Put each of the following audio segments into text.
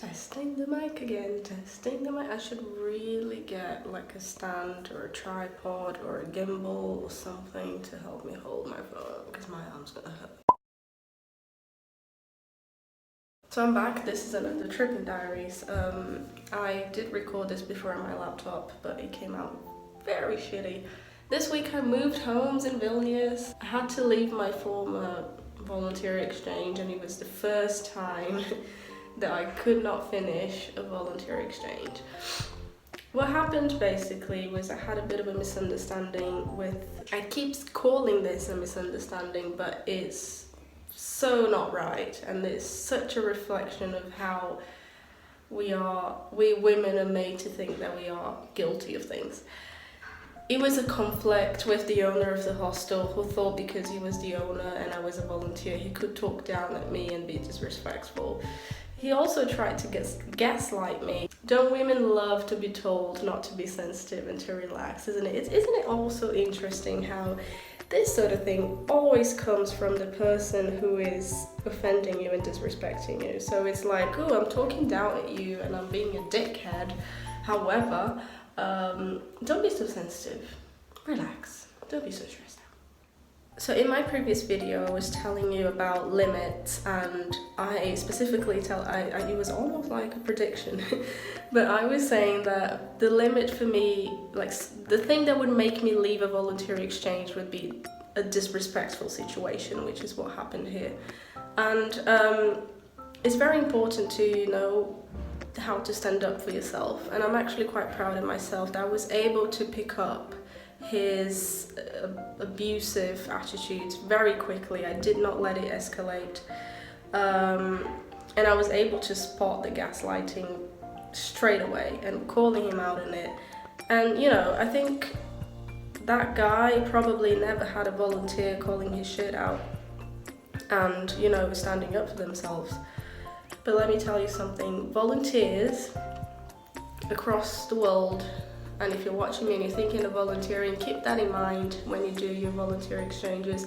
Testing the mic again, testing the mic. I should really get like a stand or a tripod or a gimbal or something to help me hold my phone because my arm's gonna hurt. So I'm back. This is another Trippin Diaries. I did record this before on my laptop, but it came out very shitty. This week I moved homes in Vilnius. I had to leave my former volunteer exchange, and it was the first time that I could not finish a volunteer exchange. What happened basically was I had a bit of a misunderstanding with, I keep calling this a misunderstanding, but it's so not right, and it's such a reflection of how we women are made to think that we are guilty of things. It was a conflict with the owner of the hostel, who thought because he was the owner and I was a volunteer, he could talk down at me and be disrespectful. He also tried to gaslight me. Don't women love to be told not to be sensitive and to relax, isn't it? Isn't it also interesting how this sort of thing always comes from the person who is offending you and disrespecting you? So it's like, oh, I'm talking down at you and I'm being a dickhead. However, don't be so sensitive. Relax. Don't be so stressed out. So in my previous video, I was telling you about limits, and I specifically it was almost like a prediction, but I was saying that the limit for me, like the thing that would make me leave a volunteer exchange would be a disrespectful situation, which is what happened here. And it's very important to know how to stand up for yourself, and I'm actually quite proud of myself that I was able to pick up his abusive attitudes very quickly. I did not let it escalate, and I was able to spot the gaslighting straight away and calling him out on it. And you know, I think that guy probably never had a volunteer calling his shit out and, you know, standing up for themselves. But let me tell you something, volunteers across the world, and if you're watching me and you're thinking of volunteering, keep that in mind when you do your volunteer exchanges.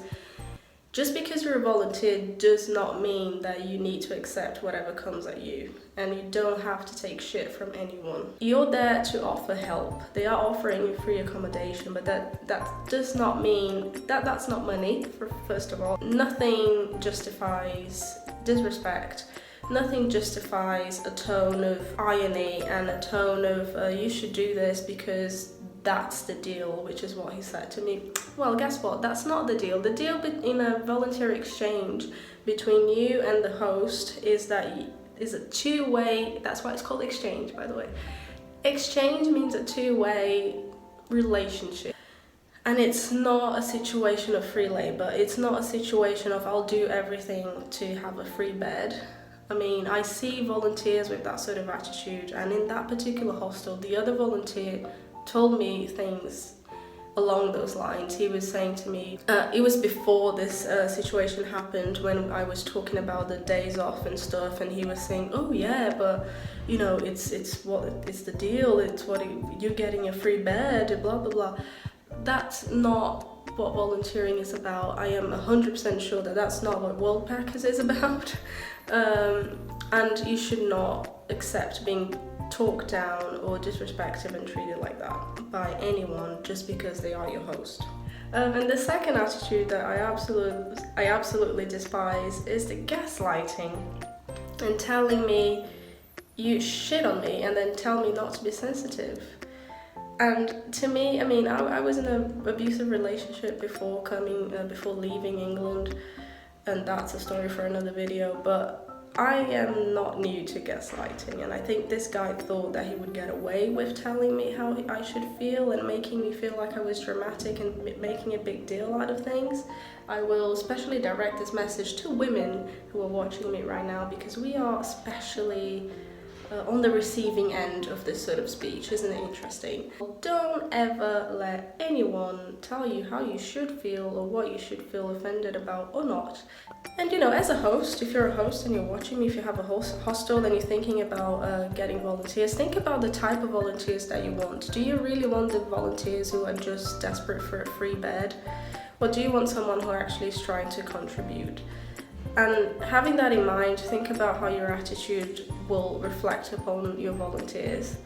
Just because you're a volunteer does not mean that you need to accept whatever comes at you, and you don't have to take shit from anyone. You're there to offer help. They are offering you free accommodation, but that does not mean that's not money, first of all. Nothing justifies disrespect. Nothing justifies a tone of irony and a tone of you should do this because that's the deal, which is what he said to me. Well, guess what? That's not the deal. The deal in a volunteer exchange between you and the host is a two-way. That's why it's called exchange, by the way. Exchange means a two-way relationship. And it's not a situation of free labor. It's not a situation of I'll do everything to have a free bed. I mean, I see volunteers with that sort of attitude, and in that particular hostel, the other volunteer told me things along those lines. He was saying to me, it was before this situation happened, when I was talking about the days off and stuff, and he was saying, oh yeah, but you know, it's the deal, it's what you're getting a free bed, blah blah blah. That's not what volunteering is about. I am 100% sure that that's not what World Packers is about. And you should not accept being talked down or disrespected and treated like that by anyone just because they are your host. And the second attitude that I absolutely despise is the gaslighting and telling me you shit on me and then tell me not to be sensitive. And to me, I mean, I was in an abusive relationship before leaving England, and that's a story for another video, but I am not new to gaslighting, and I think this guy thought that he would get away with telling me how I should feel and making me feel like I was dramatic and making a big deal out of things. I will especially direct this message to women who are watching me right now, because we are especially on the receiving end of this sort of speech. Isn't it interesting? Don't ever let anyone tell you how you should feel or what you should feel offended about or not. And you know, as a host, if you're a host and you're watching me, if you have a hostel and you're thinking about getting volunteers, think about the type of volunteers that you want. Do you really want the volunteers who are just desperate for a free bed? Or do you want someone who actually is trying to contribute? And having that in mind, think about how your attitude will reflect upon your volunteers.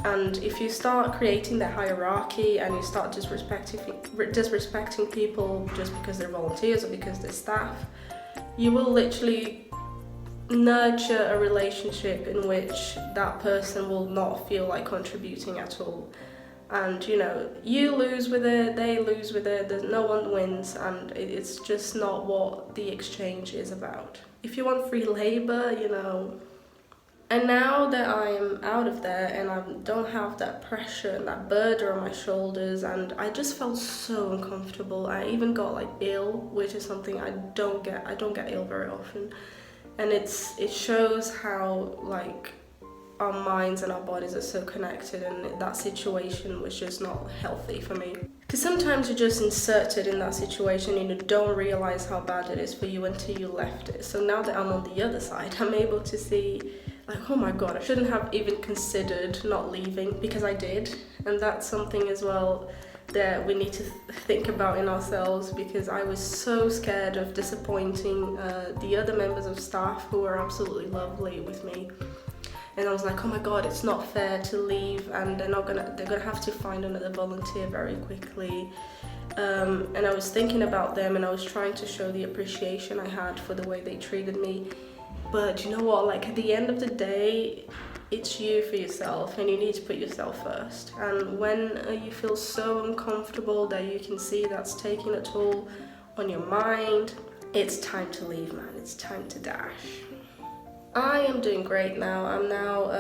And if you start creating that hierarchy and you start disrespecting people just because they're volunteers or because they're staff, you will literally nurture a relationship in which that person will not feel like contributing at all. And you lose with it, they lose with it, no one wins, and it's just not what the exchange is about. If you want free labor, And now that I'm out of there and I don't have that pressure and that burden on my shoulders, and I just felt so uncomfortable. I even got ill, which is something I don't get ill very often. And it shows how our minds and our bodies are so connected, and that situation was just not healthy for me. Because sometimes you're just inserted in that situation and you don't realize how bad it is for you until you left it. So now that I'm on the other side, I'm able to see oh my god, I shouldn't have even considered not leaving, because I did. And that's something as well that we need to think about in ourselves, because I was so scared of disappointing the other members of staff who were absolutely lovely with me. And I was like, oh my god, it's not fair to leave, and they're gonna have to find another volunteer very quickly. And I was thinking about them, and I was trying to show the appreciation I had for the way they treated me. But you know what, at the end of the day, it's you for yourself, and you need to put yourself first. And when you feel so uncomfortable that you can see that's taking a toll on your mind, it's time to leave, man. It's time to dash. I am doing great now. I'm now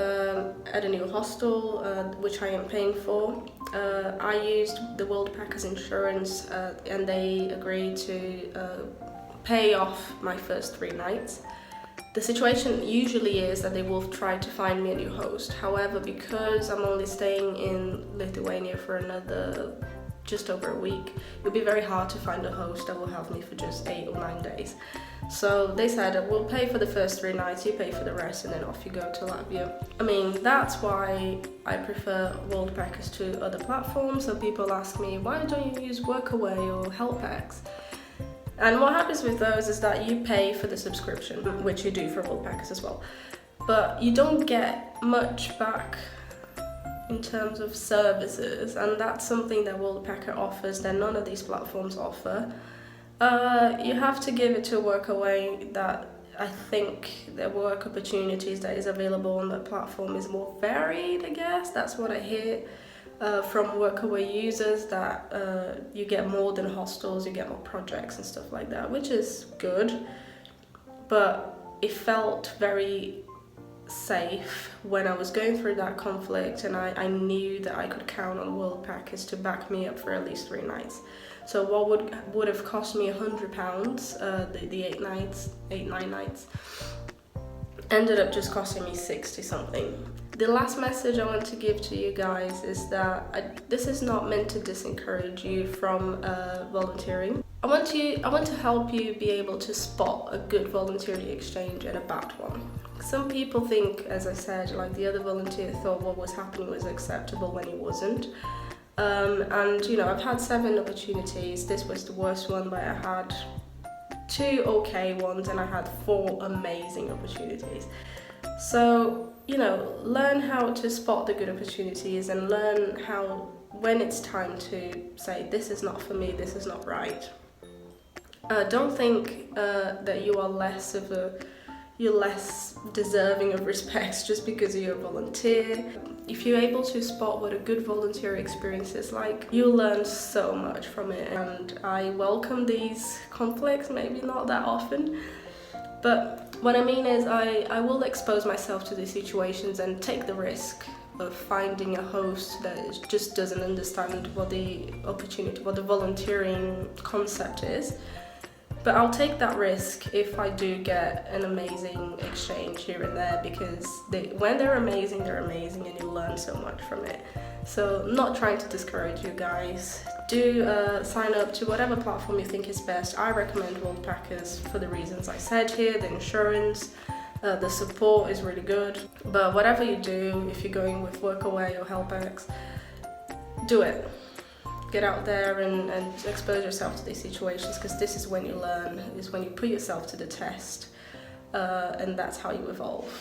at a new hostel, which I am paying for. I used the World Packers insurance, and they agreed to pay off my first 3 nights. The situation usually is that they will try to find me a new host. However, because I'm only staying in Lithuania for another just over a week, it'll be very hard to find a host that will have me for just 8 or 9 days. So they said, we'll pay for the first 3 nights, you pay for the rest, and then off you go to Latvia. I mean, that's why I prefer World Packers to other platforms. So people ask me, why don't you use Workaway or HelpX? And what happens with those is that you pay for the subscription, which you do for World Packers as well. But you don't get much back in terms of services, and that's something that World Packer offers that none of these platforms offer. You have to give it to Workaway, that I think the work opportunities that is available on that platform is more varied, I guess. That's what I hear from Workaway users, that you get more than hostels, you get more projects and stuff like that, which is good. But it felt very safe when I was going through that conflict, and I knew that I could count on World Packers to back me up for at least 3 nights. So what would have cost me £100, the 8-9 nights, ended up just costing me 60 something. The last message I want to give to you guys is that this is not meant to discourage you from volunteering. I want to help you be able to spot a good volunteering exchange and a bad one. Some people think, as I said, the other volunteer thought what was happening was acceptable when it wasn't. And I've had 7 opportunities. This was the worst one, but I had 2 okay ones and I had 4 amazing opportunities. So, learn how to spot the good opportunities, and learn how, when it's time to say, this is not for me, this is not right. Don't think that you're less deserving of respect just because you're a volunteer. If you're able to spot what a good volunteer experience is like, you'll learn so much from it. And I welcome these conflicts, maybe not that often, but what I mean is I will expose myself to these situations and take the risk of finding a host that just doesn't understand what the volunteering concept is. But I'll take that risk if I do get an amazing exchange here and there, because when they're amazing and you learn so much from it. So I'm not trying to discourage you guys. Do sign up to whatever platform you think is best. I recommend World Packers for the reasons I said here, the insurance, the support is really good. But whatever you do, if you're going with Workaway or HelpX, do it. Get out there and expose yourself to these situations, because this is when you learn, is when you put yourself to the test, and that's how you evolve.